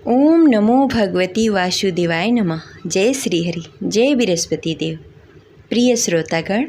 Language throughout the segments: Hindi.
ओम नमो भगवती वासुदेवाय नमः। जय श्री हरि, जय बृहस्पति देव। प्रिय श्रोतागण,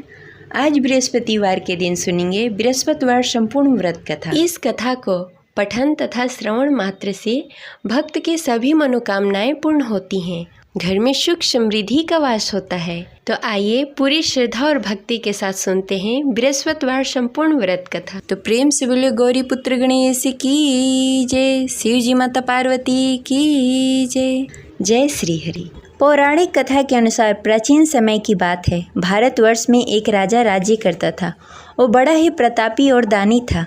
आज बृहस्पतिवार के दिन सुनेंगे बृहस्पतिवार संपूर्ण व्रत कथा। इस कथा को पठन तथा श्रवण मात्र से भक्त के सभी मनोकामनाएं पूर्ण होती हैं, घर में सुख समृद्धि का वास होता है। तो आइए पूरी श्रद्धा और भक्ति के साथ सुनते हैं बृहस्पतिवार संपूर्ण व्रत कथा। तो प्रेम से बोले गौरी पुत्र गणेश की जय, शिव जी माता पार्वती की जय। जय श्री हरि। पौराणिक कथा के अनुसार प्राचीन समय की बात है। भारतवर्ष में एक राजा राज्य करता था। वो बड़ा ही प्रतापी और दानी था।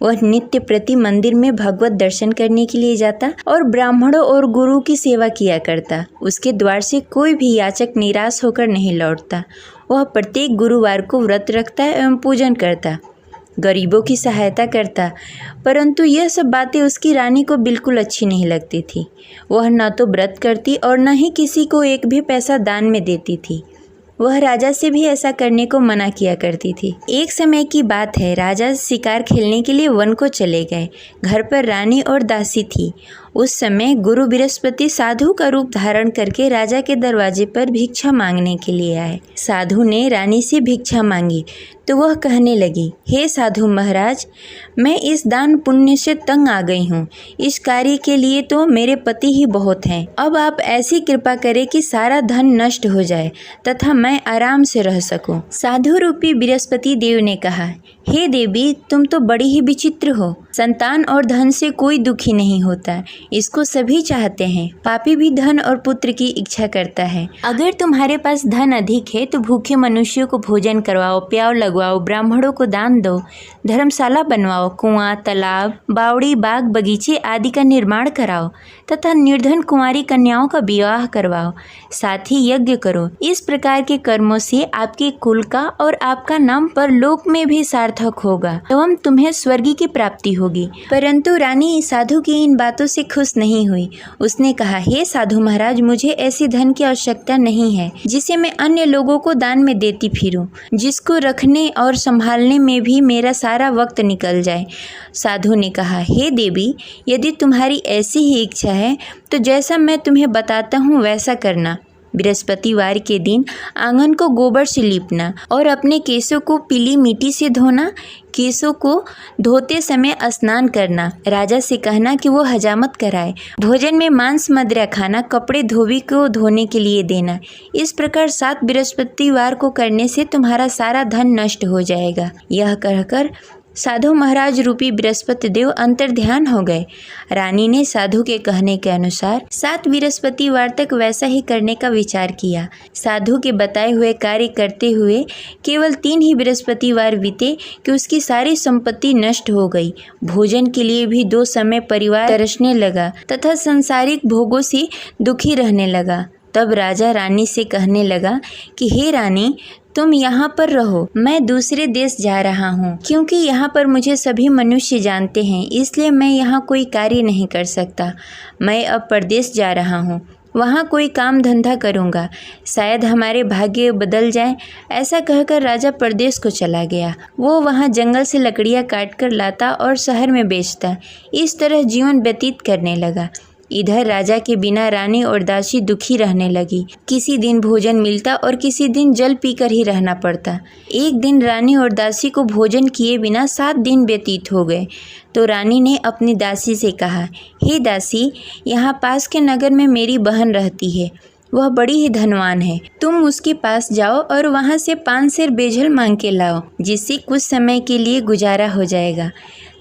वह नित्य प्रति मंदिर में भगवत दर्शन करने के लिए जाता और ब्राह्मणों और गुरु की सेवा किया करता। उसके द्वार से कोई भी याचक निराश होकर नहीं लौटता। वह प्रत्येक गुरुवार को व्रत रखता एवं पूजन करता, गरीबों की सहायता करता। परंतु यह सब बातें उसकी रानी को बिल्कुल अच्छी नहीं लगती थी। वह न तो व्रत करती और न ही किसी को एक भी पैसा दान में देती थी। वह राजा से भी ऐसा करने को मना किया करती थी। एक समय की बात है, राजा शिकार खेलने के लिए वन को चले गए। घर पर रानी और दासी थी। उस समय गुरु बृहस्पति साधु का रूप धारण करके राजा के दरवाजे पर भिक्षा मांगने के लिए आए। साधु ने रानी से भिक्षा मांगी तो वह कहने लगी, हे साधु महाराज, मैं इस दान पुण्य से तंग आ गई हूँ। इस कार्य के लिए तो मेरे पति ही बहुत हैं। अब आप ऐसी कृपा करें कि सारा धन नष्ट हो जाए तथा मैं आराम से रह सकूं। साधु रूपी बृहस्पति देव ने कहा, हे देवी, तुम तो बड़ी ही विचित्र हो। संतान और धन से कोई दुखी नहीं होता, इसको सभी चाहते हैं। पापी भी धन और पुत्र की इच्छा करता है। अगर तुम्हारे पास धन अधिक है तो भूखे मनुष्यों को भोजन करवाओ, प्याव लगवाओ, ब्राह्मणों को दान दो, धर्मशाला बनवाओ, कुआं, तालाब, बावड़ी, बाग, बगीचे आदि का निर्माण कराओ तथा निर्धन कुंवारी कन्याओं का विवाह करवाओ। साथ ही यज्ञ करो। इस प्रकार के कर्मों से आपके कुल का और आपका नाम परलोक में भी सार्थक होगा एवं तुम्हें स्वर्ग की प्राप्ति होगी। परंतु रानी साधु की इन बातों से खुश नहीं हुई। उसने कहा, हे साधु महाराज, मुझे ऐसी धन की आवश्यकता नहीं है जिसे मैं अन्य लोगों को दान में देती फिरूं, जिसको रखने और संभालने में भी मेरा सारा वक्त निकल जाए। साधु ने कहा, हे देवी, यदि तुम्हारी ऐसी ही इच्छा है तो जैसा मैं तुम्हें बताता हूँ वैसा करना। बृहस्पतिवार के दिन आंगन को गोबर से लीपना और अपने केसों को पीली मिट्टी से धोना। केसों को धोते समय स्नान करना। राजा से कहना कि वो हजामत कराए। भोजन में मांस मदिरा खाना। कपड़े धोबी को धोने के लिए देना। इस प्रकार 7 बृहस्पतिवार को करने से तुम्हारा सारा धन नष्ट हो जाएगा। यह कहकर साधु महाराज रूपी बृहस्पति देव अंतर्ध्यान हो गए। रानी ने साधु के कहने के अनुसार 7 बृहस्पतिवार तक वैसा ही करने का विचार किया। साधु के बताए हुए कार्य करते हुए केवल 3 ही बृहस्पतिवार बीते कि उसकी सारी संपत्ति नष्ट हो गई। भोजन के लिए भी 2 समय परिवार तरसने लगा तथा सांसारिक भोगों से दुखी रहने लगा। तब राजा रानी से कहने लगा कि हे रानी, तुम यहाँ पर रहो, मैं दूसरे देश जा रहा हूँ। क्योंकि यहाँ पर मुझे सभी मनुष्य जानते हैं, इसलिए मैं यहाँ कोई कार्य नहीं कर सकता। मैं अब परदेश जा रहा हूँ, वहाँ कोई काम धंधा करूँगा, शायद हमारे भाग्य बदल जाए। ऐसा कहकर राजा परदेश को चला गया। वो वहाँ जंगल से लकड़ियाँ काट कर लाता और शहर में बेचता। इस तरह जीवन व्यतीत करने लगा। इधर राजा के बिना रानी और दासी दुखी रहने लगी। किसी दिन भोजन मिलता और किसी दिन जल पीकर ही रहना पड़ता। एक दिन रानी और दासी को भोजन किए बिना 7 दिन व्यतीत हो गए। तो रानी ने अपनी दासी से कहा, हे दासी, यहाँ पास के नगर में मेरी बहन रहती है। वह बड़ी ही धनवान है। तुम उसके पास जाओ और वहाँ से 5 सेर बेजल मांग के लाओ, जिससे कुछ समय के लिए गुजारा हो जाएगा।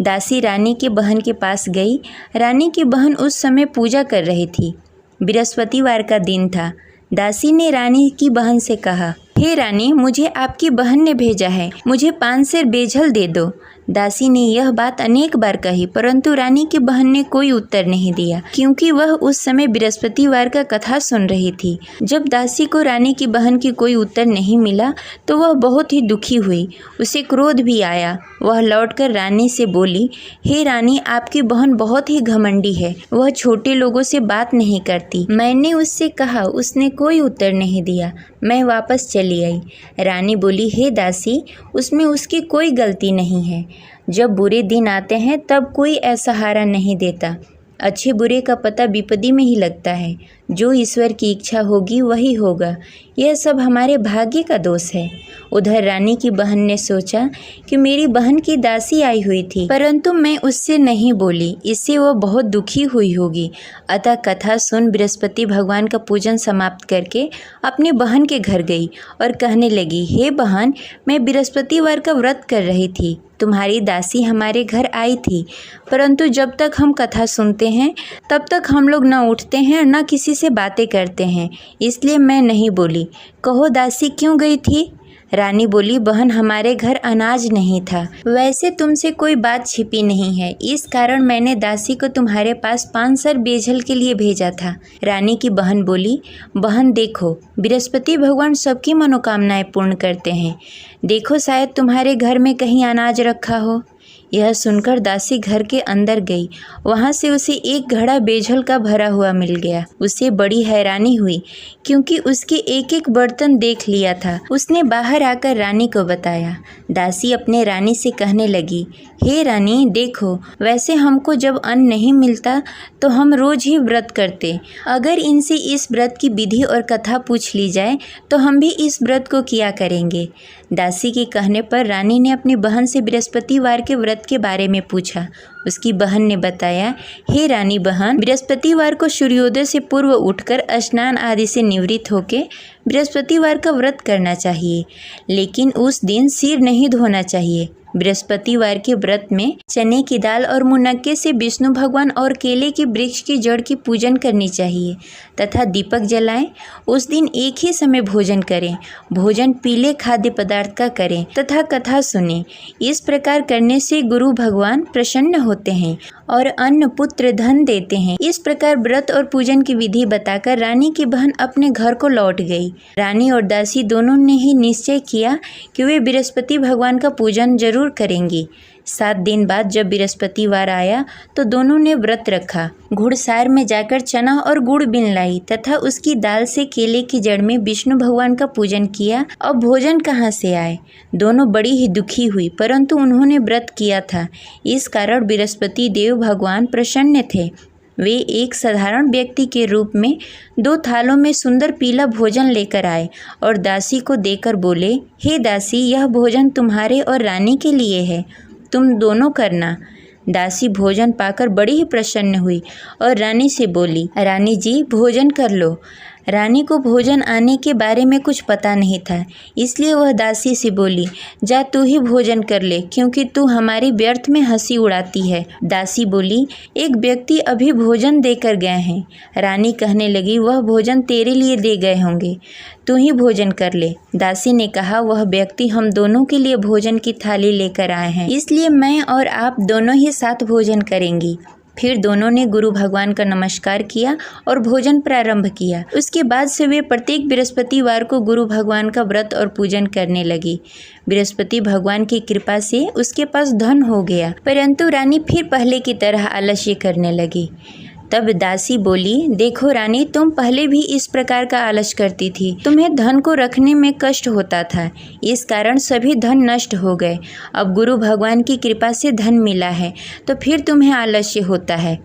दासी रानी की बहन के पास गई। रानी की बहन उस समय पूजा कर रही थी। बृहस्पतिवार का दिन था। दासी ने रानी की बहन से कहा, हे रानी, मुझे आपकी बहन ने भेजा है, मुझे 5 सेर बेजल दे दो। दासी ने यह बात अनेक बार कही, परंतु रानी की बहन ने कोई उत्तर नहीं दिया, क्योंकि वह उस समय बृहस्पतिवार का कथा सुन रही थी। जब दासी को रानी की बहन की कोई उत्तर नहीं मिला तो वह बहुत ही दुखी हुई। उसे क्रोध भी आया। वह लौटकर रानी से बोली, हे रानी, आपकी बहन बहुत ही घमंडी है। वह छोटे लोगों से बात नहीं करती। मैंने उससे कहा, उसने कोई उत्तर नहीं दिया। मैं वापस चली आई। रानी बोली, हे दासी, उसमें उसकी कोई गलती नहीं है। जब बुरे दिन आते हैं तब कोई असहारा नहीं देता। अच्छे बुरे का पता विपत्ति में ही लगता है। जो ईश्वर की इच्छा होगी वही होगा। यह सब हमारे भाग्य का दोष है। उधर रानी की बहन ने सोचा कि मेरी बहन की दासी आई हुई थी, परंतु मैं उससे नहीं बोली, इससे वह बहुत दुखी हुई होगी। अतः कथा सुन बृहस्पति भगवान का पूजन समाप्त करके अपनी बहन के घर गई और कहने लगी, हे बहन, मैं बृहस्पतिवार का व्रत कर रही थी। तुम्हारी दासी हमारे घर आई थी, परंतु जब तक हम कथा सुनते हैं तब तक हम लोग न उठते हैं और न किसी से बातें करते हैं, इसलिए मैं नहीं बोली। कहो दासी क्यों गई थी? रानी बोली, बहन, हमारे घर अनाज नहीं था। वैसे तुमसे कोई बात छिपी नहीं है, इस कारण मैंने दासी को तुम्हारे पास 5 सर बेझल के लिए भेजा था। रानी की बहन बोली, बहन देखो, बृहस्पति भगवान सबकी मनोकामनाएं पूर्ण करते हैं। देखो शायद तुम्हारे घर में कहीं अनाज रखा हो। यह सुनकर दासी घर के अंदर गई। वहाँ से उसे एक घड़ा बेझल का भरा हुआ मिल गया। उसे बड़ी हैरानी हुई क्योंकि उसके एक एक बर्तन देख लिया था। उसने बाहर आकर रानी को बताया। दासी अपने रानी से कहने लगी, हे रानी, देखो, वैसे हमको जब अन्न नहीं मिलता तो हम रोज ही व्रत करते। अगर इनसे इस व्रत की विधि और कथा पूछ ली जाए तो हम भी इस व्रत को किया करेंगे। दासी के कहने पर रानी ने अपनी बहन से बृहस्पतिवार के व्रत के बारे में पूछा। उसकी बहन ने बताया, हे रानी बहन, बृहस्पतिवार को सूर्योदय से पूर्व उठकर स्नान आदि से निवृत्त होकर बृहस्पतिवार का व्रत करना चाहिए, लेकिन उस दिन सिर नहीं धोना चाहिए। बृहस्पतिवार के व्रत में चने की दाल और मुनक्के से विष्णु भगवान और केले के वृक्ष की जड़ की पूजन करनी चाहिए तथा दीपक जलाएं। उस दिन एक ही समय भोजन करें। भोजन पीले खाद्य पदार्थ का करें तथा कथा सुनें। इस प्रकार करने से गुरु भगवान प्रसन्न होते हैं और अन्न पुत्र धन देते हैं। इस प्रकार व्रत और पूजन की विधि बताकर रानी की बहन अपने घर को लौट गई। रानी और दासी दोनों ने ही निश्चय किया कि वे बृहस्पति भगवान का पूजन जरूर करेंगी। 7 दिन बाद जब बृहस्पतिवार आया तो दोनों ने व्रत रखा। घुड़सार में जाकर चना और गुड़ बीन लाई तथा उसकी दाल से केले की जड़ में विष्णु भगवान का पूजन किया। अब भोजन कहाँ से आए? दोनों बड़ी ही दुखी हुई, परंतु उन्होंने व्रत किया था, इस कारण बृहस्पति देव भगवान प्रसन्न थे। वे एक साधारण व्यक्ति के रूप में 2 थालों में सुंदर पीला भोजन लेकर आए और दासी को देकर बोले, हे दासी, यह भोजन तुम्हारे और रानी के लिए है, तुम दोनों करना। दासी भोजन पाकर बड़ी ही प्रसन्न हुई और रानी से बोली, रानी जी, भोजन कर लो। रानी को भोजन आने के बारे में कुछ पता नहीं था, इसलिए वह दासी से बोली, जा तू ही भोजन कर ले, क्योंकि तू हमारी व्यर्थ में हंसी उड़ाती है। दासी बोली, एक व्यक्ति अभी भोजन देकर गए हैं। रानी कहने लगी, वह भोजन तेरे लिए दे गए होंगे, तू ही भोजन कर ले। दासी ने कहा, वह व्यक्ति हम दोनों के लिए भोजन की थाली लेकर आए हैं, इसलिए मैं और आप दोनों ही साथ भोजन करेंगी। फिर दोनों ने गुरु भगवान का नमस्कार किया और भोजन प्रारंभ किया। उसके बाद से वे प्रत्येक बृहस्पतिवार को गुरु भगवान का व्रत और पूजन करने लगी। बृहस्पति भगवान की कृपा से उसके पास धन हो गया, परंतु रानी फिर पहले की तरह आलस्य करने लगी। तब दासी बोली, देखो रानी, तुम पहले भी इस प्रकार का आलस करती थी। तुम्हें धन को रखने में कष्ट होता था, इस कारण सभी धन नष्ट हो गए। अब गुरु भगवान की कृपा से धन मिला है तो फिर तुम्हें आलस्य होता है।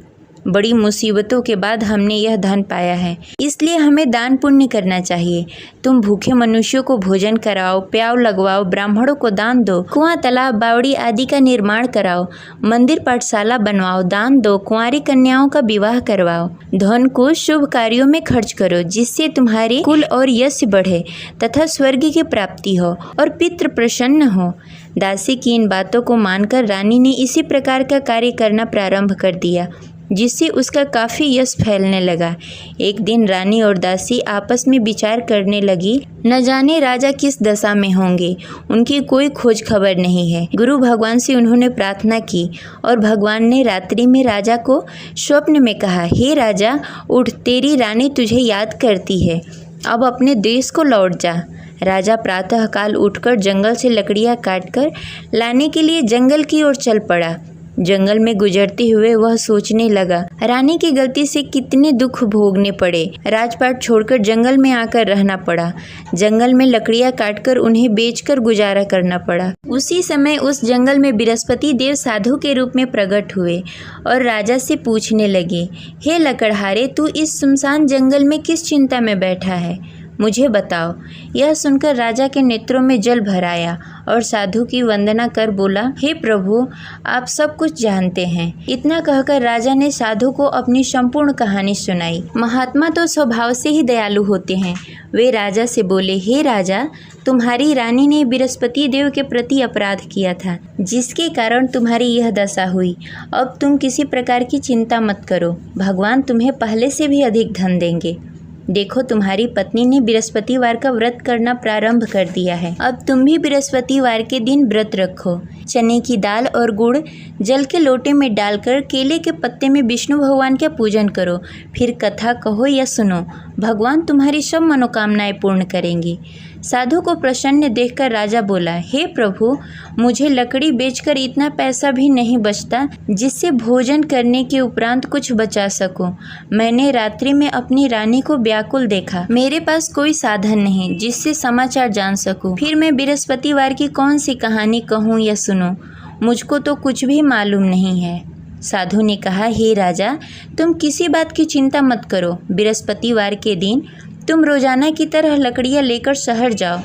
बड़ी मुसीबतों के बाद हमने यह धन पाया है, इसलिए हमें दान पुण्य करना चाहिए। तुम भूखे मनुष्यों को भोजन कराओ, प्याव लगवाओ, ब्राह्मणों को दान दो, कुआं, तालाब, बावड़ी आदि का निर्माण कराओ, मंदिर पाठशाला बनवाओ, दान दो, कुंवारी कन्याओं का विवाह करवाओ। धन को शुभ कार्यों में खर्च करो, जिससे तुम्हारे कुल और यश बढ़े तथा स्वर्ग की प्राप्ति हो और पितृ प्रसन्न हो। दासी की इन बातों को मानकर रानी ने इसी प्रकार का कार्य करना प्रारंभ कर दिया, जिससे उसका काफ़ी यश फैलने लगा। एक दिन रानी और दासी आपस में विचार करने लगी, न जाने राजा किस दशा में होंगे, उनकी कोई खोज खबर नहीं है। गुरु भगवान से उन्होंने प्रार्थना की और भगवान ने रात्रि में राजा को स्वप्न में कहा, हे राजा, उठ, तेरी रानी तुझे याद करती है, अब अपने देश को लौट जा। राजा प्रातःकाल उठकर जंगल से लकड़ियाँ काटकर लाने के लिए जंगल की ओर चल पड़ा। जंगल में गुजरते हुए वह सोचने लगा, रानी की गलती से कितने दुख भोगने पड़े। राजपाट छोड़कर जंगल में आकर रहना पड़ा। जंगल में लकड़ियां काटकर उन्हें बेचकर गुजारा करना पड़ा। उसी समय उस जंगल में बृहस्पति देव साधु के रूप में प्रकट हुए और राजा से पूछने लगे, हे लकड़हारे, तू इस सुनसान जंगल में किस चिंता में बैठा है, मुझे बताओ। यह सुनकर राजा के नेत्रों में जल भर आया और साधु की वंदना कर बोला, हे प्रभु, आप सब कुछ जानते हैं। इतना कहकर राजा ने साधु को अपनी संपूर्ण कहानी सुनाई। महात्मा तो स्वभाव से ही दयालु होते हैं। वे राजा से बोले, हे राजा, तुम्हारी रानी ने बृहस्पति देव के प्रति अपराध किया था, जिसके कारण तुम्हारी यह दशा हुई। अब तुम किसी प्रकार की चिंता मत करो, भगवान तुम्हें पहले से भी अधिक धन देंगे। देखो, तुम्हारी पत्नी ने बृहस्पतिवार का व्रत करना प्रारंभ कर दिया है। अब तुम भी बृहस्पतिवार के दिन व्रत रखो। चने की दाल और गुड़ जल के लोटे में डालकर केले के पत्ते में विष्णु भगवान का पूजन करो। फिर कथा कहो या सुनो, भगवान तुम्हारी सब मनोकामनाएं पूर्ण करेंगे। साधु को प्रसन्न देखकर राजा बोला, हे प्रभु, मुझे लकड़ी बेचकर इतना पैसा भी नहीं बचता जिससे भोजन करने के उपरांत कुछ बचा सकूं। मैंने रात्रि में अपनी रानी को व्याकुल देखा। मेरे पास कोई साधन नहीं जिससे समाचार जान सकूं। फिर मैं बृहस्पतिवार की कौन सी कहानी कहूं या सुनूं, मुझको तो कुछ भी मालूम नहीं है। साधु ने कहा, हे राजा, तुम किसी बात की चिंता मत करो। बृहस्पतिवार के दिन तुम रोजाना की तरह लकड़ियाँ लेकर शहर जाओ।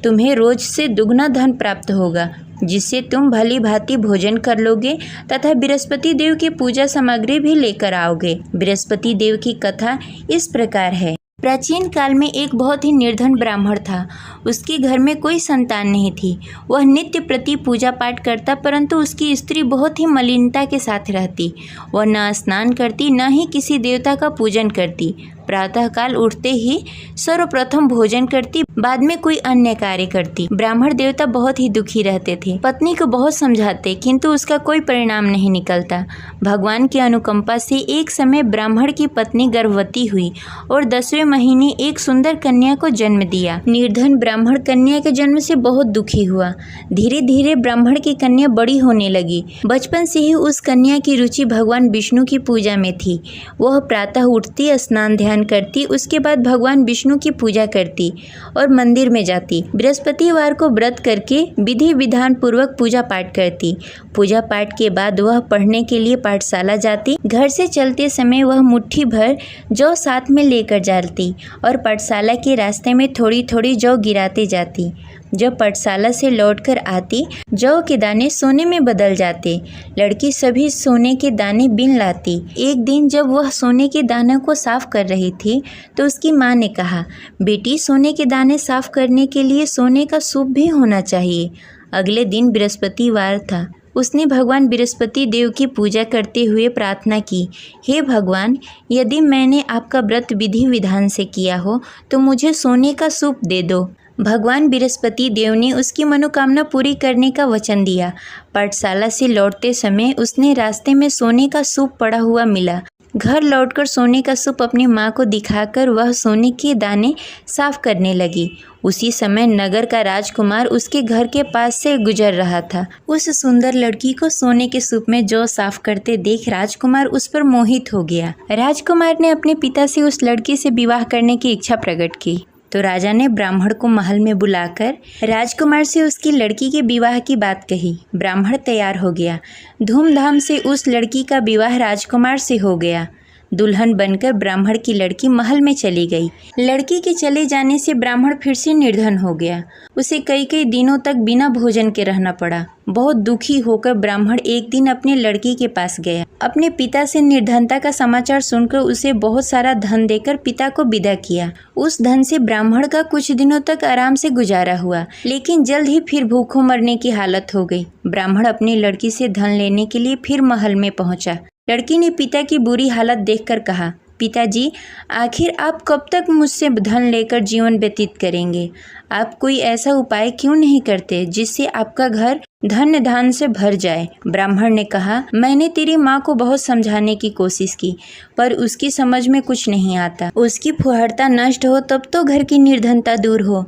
तुम्हें रोज से दुगना धन प्राप्त होगा, जिससे तुम भली भांति भोजन कर लोगे तथा बृहस्पति देव की पूजा सामग्री भी लेकर आओगे। बृहस्पति देव की कथा इस प्रकार है। प्राचीन काल में एक बहुत ही निर्धन ब्राह्मण था। उसके घर में कोई संतान नहीं थी। वह नित्य प्रति पूजा पाठ करता, परंतु उसकी स्त्री बहुत ही मलिनता के साथ रहती। वह न स्नान करती, न ही किसी देवता का पूजन करती। प्रातःकाल उठते ही सर्वप्रथम भोजन करती, बाद में कोई अन्य कार्य करती। ब्राह्मण देवता बहुत ही दुखी रहते थे। पत्नी को बहुत समझाते, किंतु उसका कोई परिणाम नहीं निकलता। भगवान की अनुकंपा से एक समय ब्राह्मण की पत्नी गर्भवती हुई और 10वें महीने एक सुंदर कन्या को जन्म दिया। निर्धन ब्राह्मण कन्या के जन्म से बहुत दुखी हुआ। धीरे धीरे ब्राह्मण की कन्या बड़ी होने लगी। बचपन से ही उस कन्या की रुचि भगवान विष्णु की पूजा में थी। वह प्रातः उठती, स्नान ध्यान करती, उसके बाद भगवान विष्णु की पूजा करती और मंदिर में जाती। बृहस्पतिवार को व्रत करके विधि विधान पूर्वक पूजा पाठ करती। पूजा पाठ के बाद वह पढ़ने के लिए पाठशाला जाती। घर से चलते समय वह मुट्ठी भर जौ साथ में लेकर जाती और पाठशाला के रास्ते में थोड़ी थोड़ी जौ गिराते जाती। जब पाठशाला से लौटकर आती, जौ के दाने सोने में बदल जाते। लड़की सभी सोने के दाने बीन लाती। एक दिन जब वह सोने के दानों को साफ कर रही थी, तो उसकी माँ ने कहा, बेटी, सोने के दाने साफ करने के लिए सोने का सूप भी होना चाहिए। अगले दिन बृहस्पतिवार था। उसने भगवान बृहस्पति देव की पूजा करते हुए प्रार्थना की, हे भगवान, यदि मैंने आपका व्रत विधि विधान से किया हो तो मुझे सोने का सूप दे दो। भगवान बृहस्पति देव ने उसकी मनोकामना पूरी करने का वचन दिया। पाठशाला से लौटते समय उसने रास्ते में सोने का सूप पड़ा हुआ मिला। घर लौटकर सोने का सूप अपनी माँ को दिखाकर वह सोने के दाने साफ करने लगी। उसी समय नगर का राजकुमार उसके घर के पास से गुजर रहा था। उस सुंदर लड़की को सोने के सूप में जौ साफ करते देख राजकुमार उस पर मोहित हो गया। राजकुमार ने अपने पिता से उस लड़की से विवाह करने की इच्छा प्रकट की। तो राजा ने ब्राह्मण को महल में बुलाकर राजकुमार से उसकी लड़की के विवाह की बात कही। ब्राह्मण तैयार हो गया। धूमधाम से उस लड़की का विवाह राजकुमार से हो गया। दुल्हन बनकर ब्राह्मण की लड़की महल में चली गई। लड़की के चले जाने से ब्राह्मण फिर से निर्धन हो गया। उसे कई कई दिनों तक बिना भोजन के रहना पड़ा। बहुत दुखी होकर ब्राह्मण एक दिन अपने लड़की के पास गया। अपने पिता से निर्धनता का समाचार सुनकर उसे बहुत सारा धन देकर पिता को विदा किया। उस धन से ब्राह्मण का कुछ दिनों तक आराम से गुजारा हुआ, लेकिन जल्द ही फिर भूखों मरने की हालत हो गई। ब्राह्मण अपनी लड़की से धन लेने के लिए फिर महल में पहुंचा। लड़की ने पिता की बुरी हालत देखकर कहा, पिताजी, आखिर आप कब तक मुझसे धन लेकर जीवन व्यतीत करेंगे? आप कोई ऐसा उपाय क्यों नहीं करते जिससे आपका घर धन्य धान से भर जाए? ब्राह्मण ने कहा, मैंने तेरी माँ को बहुत समझाने की कोशिश की, पर उसकी समझ में कुछ नहीं आता। उसकी फुहरता नष्ट हो तब तो घर की निर्धनता दूर हो।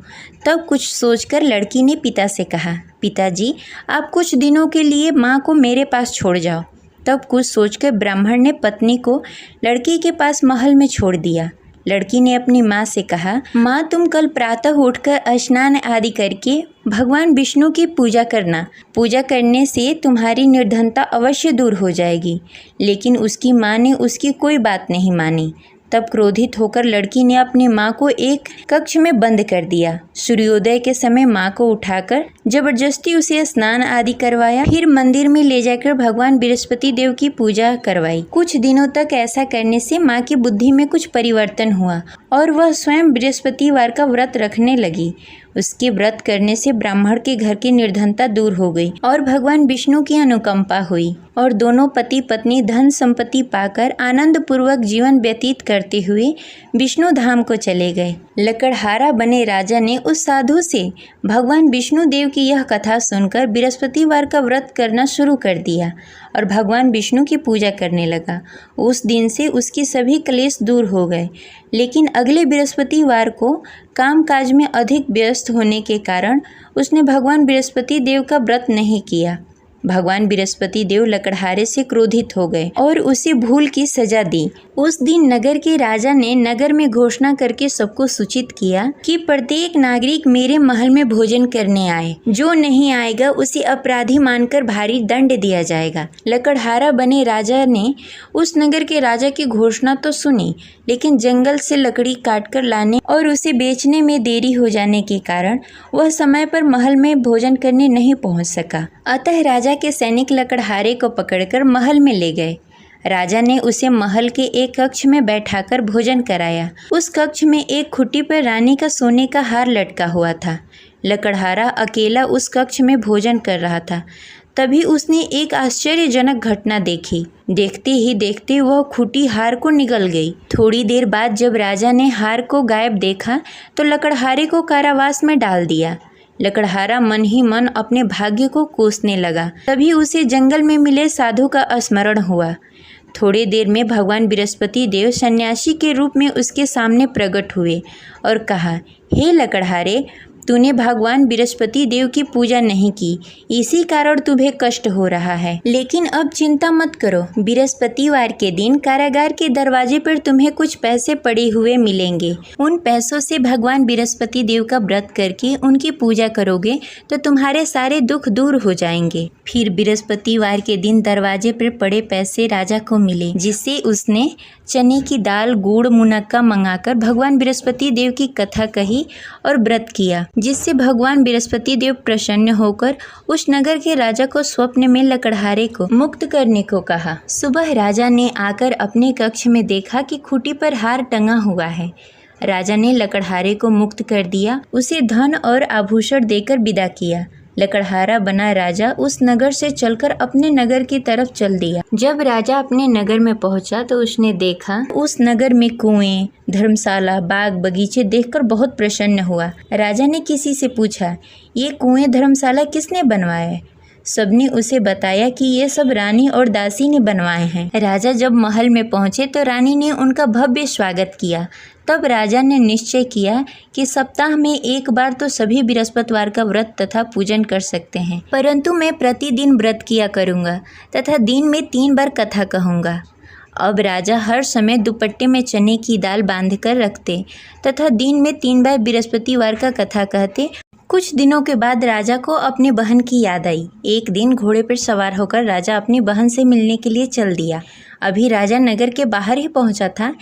तब कुछ सोचकर लड़की ने पिता से कहा, पिताजी, आप कुछ दिनों के लिए माँ को मेरे पास छोड़ जाओ। तब कुछ सोचकर ब्राह्मण ने पत्नी को लड़की के पास महल में छोड़ दिया। लड़की ने अपनी माँ से कहा, माँ, तुम कल प्रातः उठकर स्नान आदि करके भगवान विष्णु की पूजा करना। पूजा करने से तुम्हारी निर्धनता अवश्य दूर हो जाएगी। लेकिन उसकी माँ ने उसकी कोई बात नहीं मानी। तब क्रोधित होकर लड़की ने अपनी माँ को एक कक्ष में बंद कर दिया। सूर्योदय के समय माँ को उठाकर जबरदस्ती उसे स्नान आदि करवाया। फिर मंदिर में ले जाकर भगवान बृहस्पति देव की पूजा करवाई। कुछ दिनों तक ऐसा करने से माँ की बुद्धि में कुछ परिवर्तन हुआ और वह स्वयं बृहस्पतिवार का व्रत रखने लगी। उसके व्रत करने से ब्राह्मण के घर की निर्धनता दूर हो गई और भगवान विष्णु की अनुकंपा हुई और दोनों पति पत्नी धन संपत्ति पाकर आनंद पूर्वक जीवन व्यतीत करते हुए विष्णु धाम को चले गए। लकड़हारा बने राजा ने उस साधु से भगवान विष्णु देव की यह कथा सुनकर बृहस्पतिवार का व्रत करना शुरू कर दिया और भगवान विष्णु की पूजा करने लगा। उस दिन से उसकी सभी क्लेश दूर हो गए। लेकिन अगले बृहस्पतिवार को कामकाज में अधिक व्यस्त होने के कारण उसने भगवान बृहस्पति देव का व्रत नहीं किया। भगवान बृहस्पति देव लकड़हारे से क्रोधित हो गए और उसे भूल की सजा दी। उस दिन नगर के राजा ने नगर में घोषणा करके सबको सूचित किया कि प्रत्येक नागरिक मेरे महल में भोजन करने आए। जो नहीं आएगा उसे अपराधी मानकर भारी दंड दिया जाएगा। लकड़हारा बने राजा ने उस नगर के राजा की घोषणा तो सुनी, लेकिन जंगल से लकड़ी काटकर लाने और उसे बेचने में देरी हो जाने के कारण वह समय पर महल में भोजन करने नहीं पहुंच सका। अतः राजा के सैनिक लकड़हारे को पकड़कर महल में ले गए। राजा ने उसे महल के एक कक्ष में बैठाकर भोजन कराया। उस कक्ष में एक खुट्टी पर रानी का सोने का हार लटका हुआ था। लकड़हारा अकेला उस कक्ष में भोजन कर रहा था। तभी उसने एक आश्चर्यजनक घटना देखी। देखते ही देखते वह खूंटी हार को निगल गई। थोड़ी देर बाद जब राजा ने हार को गायब देखा तो लकड़हारे को कारावास में डाल दिया। लकड़हारा मन ही मन अपने भाग्य को कोसने लगा। तभी उसे जंगल में मिले साधु का स्मरण हुआ। थोड़ी देर में भगवान बृहस्पति देव सन्यासी के रूप में उसके सामने प्रकट हुए और कहा, हे लकड़हारे, तूने भगवान बृहस्पति देव की पूजा नहीं की, इसी कारण तुम्हें कष्ट हो रहा है। लेकिन अब चिंता मत करो, बृहस्पतिवार के दिन कारागार के दरवाजे पर तुम्हें कुछ पैसे पड़े हुए मिलेंगे। उन पैसों से भगवान बृहस्पति देव का व्रत करके उनकी पूजा करोगे तो तुम्हारे सारे दुख दूर हो जाएंगे। फिर बृहस्पतिवार के दिन दरवाजे पर पड़े पैसे राजा को मिले, जिससे उसने चने की दाल, गुड़, मुनक्का मंगाकर भगवान बृहस्पति देव की कथा कही और व्रत किया, जिससे भगवान बृहस्पति देव प्रसन्न होकर उस नगर के राजा को स्वप्न में लकड़हारे को मुक्त करने को कहा। सुबह राजा ने आकर अपने कक्ष में देखा कि खूंटी पर हार टंगा हुआ है। राजा ने लकड़हारे को मुक्त कर दिया, उसे धन और आभूषण देकर विदा किया। लकड़हारा बना राजा उस नगर से चलकर अपने नगर की तरफ चल दिया। जब राजा अपने नगर में पहुंचा तो उसने देखा उस नगर में कुएं, धर्मशाला, बाग बगीचे देखकर बहुत प्रसन्न हुआ। राजा ने किसी से पूछा, ये कुएं, धर्मशाला किसने बनवाए? सबने उसे बताया कि ये सब रानी और दासी ने बनवाए हैं। राजा जब महल में पहुंचे तो रानी ने उनका भव्य स्वागत किया। तब राजा ने निश्चय किया कि सप्ताह में एक बार तो सभी बृहस्पतिवार का व्रत तथा पूजन कर सकते हैं, परंतु मैं प्रतिदिन व्रत किया करूँगा तथा दिन में 3 बार कथा कहूँगा। अब राजा हर समय दुपट्टे में चने की दाल बांधकर रखते तथा दिन में 3 बार बृहस्पतिवार का कथा कहते। कुछ दिनों के बाद राजा को अपनी बहन की याद आई। एक दिन घोड़े पर सवार होकर राजा अपनी बहन से मिलने के लिए चल दिया। अभी राजा नगर के बाहर ही पहुंचा था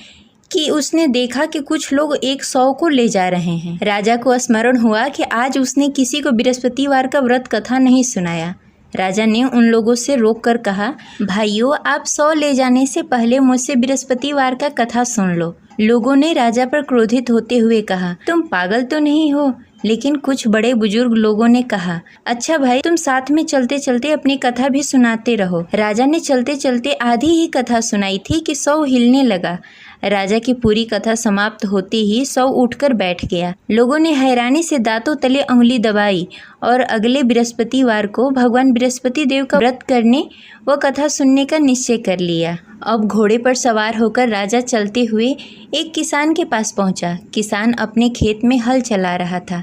कि उसने देखा कि कुछ लोग एक 100 को ले जा रहे हैं। राजा को स्मरण हुआ कि आज उसने किसी को बृहस्पतिवार का व्रत कथा नहीं सुनाया। राजा ने उन लोगों से रोककर कहा, भाइयों, आप 100 ले जाने से पहले मुझसे बृहस्पतिवार का कथा सुन लो। लोगों ने राजा पर क्रोधित होते हुए कहा, तुम पागल तो नहीं हो? लेकिन कुछ बड़े बुजुर्ग लोगों ने कहा, अच्छा भाई, तुम साथ में चलते चलते अपनी कथा भी सुनाते रहो। राजा ने चलते चलते आधी ही कथा सुनाई थी कि 100 हिलने लगा। राजा की पूरी कथा समाप्त होते ही सौ उठकर बैठ गया। लोगों ने हैरानी से दांतों तले उंगली दबाई और अगले बृहस्पतिवार को भगवान बृहस्पति देव का व्रत करने व कथा सुनने का निश्चय कर लिया। अब घोड़े पर सवार होकर राजा चलते हुए एक किसान के पास पहुंचा। किसान अपने खेत में हल चला रहा था।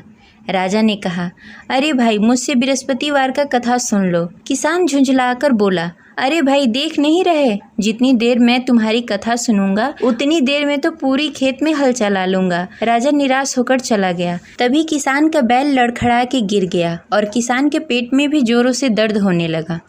राजा ने कहा, अरे भाई, मुझसे बृहस्पतिवार का कथा सुन लो। किसान झुंझलाकर बोला, अरे भाई, देख नहीं रहे, जितनी देर मैं तुम्हारी कथा सुनूंगा उतनी देर में तो पूरी खेत में हल चला लूंगा। राजा निराश होकर चला गया। तभी किसान का बैल लड़खड़ा के गिर गया और किसान के पेट में भी जोरों से दर्द होने लगा।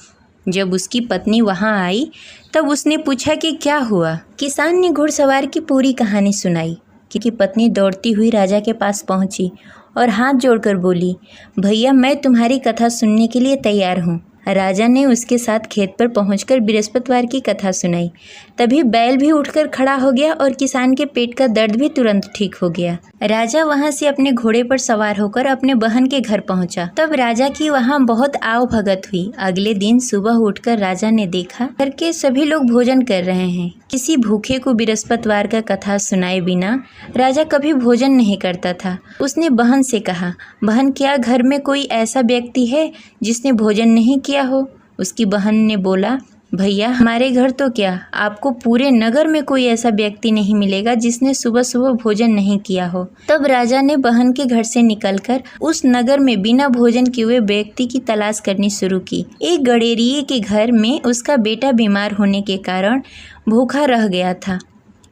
जब उसकी पत्नी वहां आई तब उसने पूछा कि क्या हुआ। किसान ने घुड़सवार की पूरी कहानी सुनाई कि पत्नी दौड़ती हुई राजा के पास पहुंची और हाथ जोड़कर बोली, भैया, मैं तुम्हारी कथा सुनने के लिए तैयार हूँ। राजा ने उसके साथ खेत पर पहुंचकर बृहस्पतिवार की कथा सुनाई। तभी बैल भी उठकर खड़ा हो गया और किसान के पेट का दर्द भी तुरंत ठीक हो गया। राजा वहां से अपने घोड़े पर सवार होकर अपने बहन के घर पहुंचा। तब राजा की वहां बहुत आव भगत हुई। अगले दिन सुबह उठकर राजा ने देखा घर के सभी लोग भोजन कर रहे हैं। किसी भूखे को बृहस्पतिवार का कथा सुनाए बिना राजा कभी भोजन नहीं करता था। उसने बहन से कहा, बहन, क्या घर में कोई ऐसा व्यक्ति है जिसने भोजन नहीं किया हो? उसकी बहन ने बोला, भैया, हमारे घर तो क्या, आपको पूरे नगर में कोई ऐसा व्यक्ति नहीं मिलेगा जिसने सुबह सुबह भोजन नहीं किया हो। तब राजा ने बहन के घर से निकलकर उस नगर में बिना भोजन किए हुए व्यक्ति की तलाश करनी शुरू की। एक गडेरिये के घर में उसका बेटा बीमार होने के कारण भूखा रह गया था।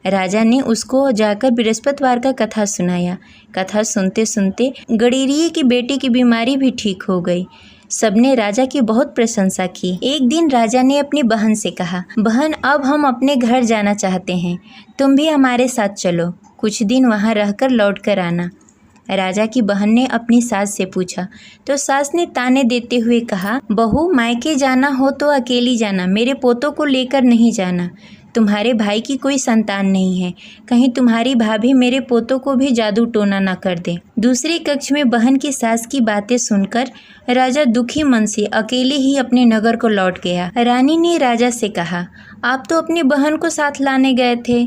राजा ने उसको जाकर बृहस्पतिवार का कथा सुनाया। कथा सुनते सुनते गडेरिये की बेटी की बीमारी भी ठीक हो गई। सबने राजा की बहुत प्रशंसा की। एक दिन राजा ने अपनी बहन से कहा, बहन, अब हम अपने घर जाना चाहते हैं, तुम भी हमारे साथ चलो, कुछ दिन वहाँ रहकर लौट कर आना। राजा की बहन ने अपनी सास से पूछा तो सास ने ताने देते हुए कहा, बहू, मायके जाना हो तो अकेली जाना, मेरे पोतों को लेकर नहीं जाना। तुम्हारे भाई की कोई संतान नहीं है, कहीं तुम्हारी भाभी मेरे पोतों को भी जादू टोना न कर दे। दूसरे कक्ष में बहन की सास की बातें सुनकर राजा दुखी मन से अकेले ही अपने नगर को लौट गया। रानी ने राजा से कहा, आप तो अपनी बहन को साथ लाने गए थे,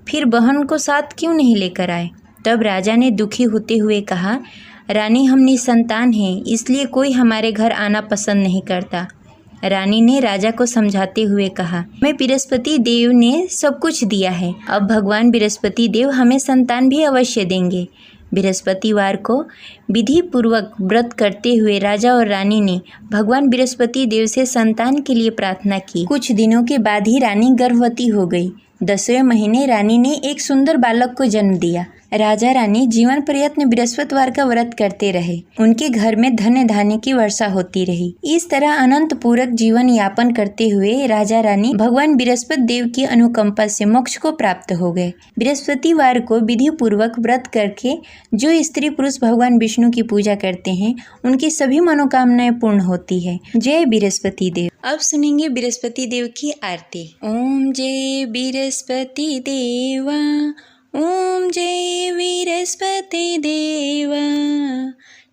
फिर बहन को साथ क्यों नहीं लेकर आए? तब राजा ने दुखी होते हुए कहा, रानी, हम निसंतान हैं, इसलिए कोई हमारे घर आना पसंद नहीं करता। रानी ने राजा को समझाते हुए कहा, मैं बृहस्पति देव ने सब कुछ दिया है, अब भगवान बृहस्पति देव हमें संतान भी अवश्य देंगे। बृहस्पतिवार को विधि पूर्वक व्रत करते हुए राजा और रानी ने भगवान बृहस्पति देव से संतान के लिए प्रार्थना की। कुछ दिनों के बाद ही रानी गर्भवती हो गई। 10वें महीने रानी ने एक सुंदर बालक को जन्म दिया। राजा रानी जीवन पर्यंत बृहस्पतिवार का व्रत करते रहे। उनके घर में धन धान्य की वर्षा होती रही। इस तरह अनंत पूरक जीवन यापन करते हुए राजा रानी भगवान बृहस्पति देव की अनुकंपा से मोक्ष को प्राप्त हो गए। बृहस्पतिवार को विधि पूर्वक व्रत करके जो स्त्री पुरुष भगवान विष्णु की पूजा करते हैं उनकी सभी मनोकामनाएं पूर्ण होती है। जय बृहस्पति देव। अब सुनेंगे बृहस्पति देव की आरती। ओम जय बृहस्पति देवा, ओम जय बृहस्पति देवा,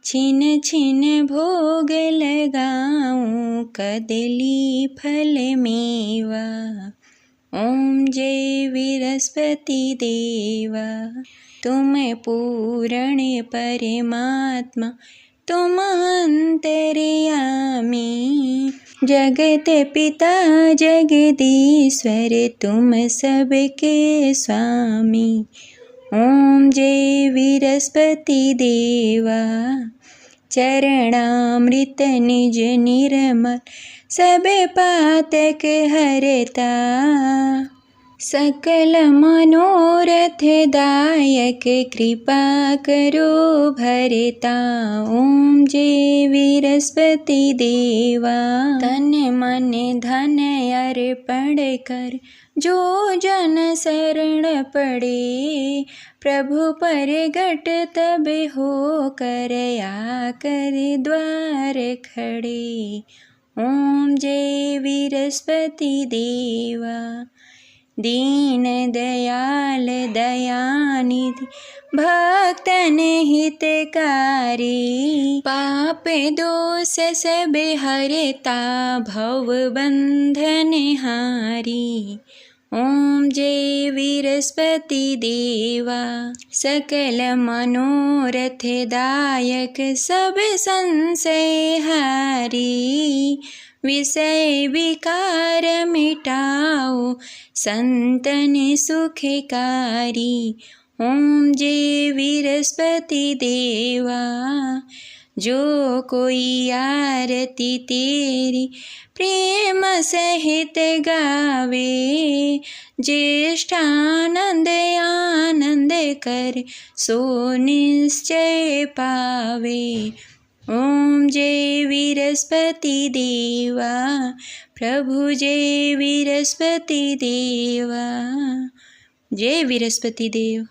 छिन छिन भोग लगाऊं कदली फल मेवा। ओम जय बृहस्पति देवा, तुम पूर्ण परमात्मा, तुम अंतर्यामी, जगत पिता जगदीश्वर, तुम सबके स्वामी। ओम जय बृहस्पति देवा, चरणामृत निज निर्मल, सब पातक हरता, सकल मनोरथ दायक, कृपा करो भरता। ओम जय बृहस्पति देवा, तन मन धन अर्पण कर, जो जन शरण पड़े, प्रभु परगट तब हो कर, आकर द्वार खड़े। ओम जय बृहस्पति देवा, दीन दयाल दयानिधि, भक्तन हितकारी, पाप दोष सब हरता, भव बंधन हारी। ओम जय विरस्पति देवा। सकल मनोरथ दायक सब संशय हारी, विषय विकार मिटाओ संतन सुखकारी। ओम जय विरस्पति देवा। जो कोई आरती तेरी प्रेम सहित गावे, ज्येष्ठानंद आनंद कर सो निश्चय पावे। ओम जय विरस्पति देवा। प्रभु जय विरस्पति देवा। जय विरस्पति देव।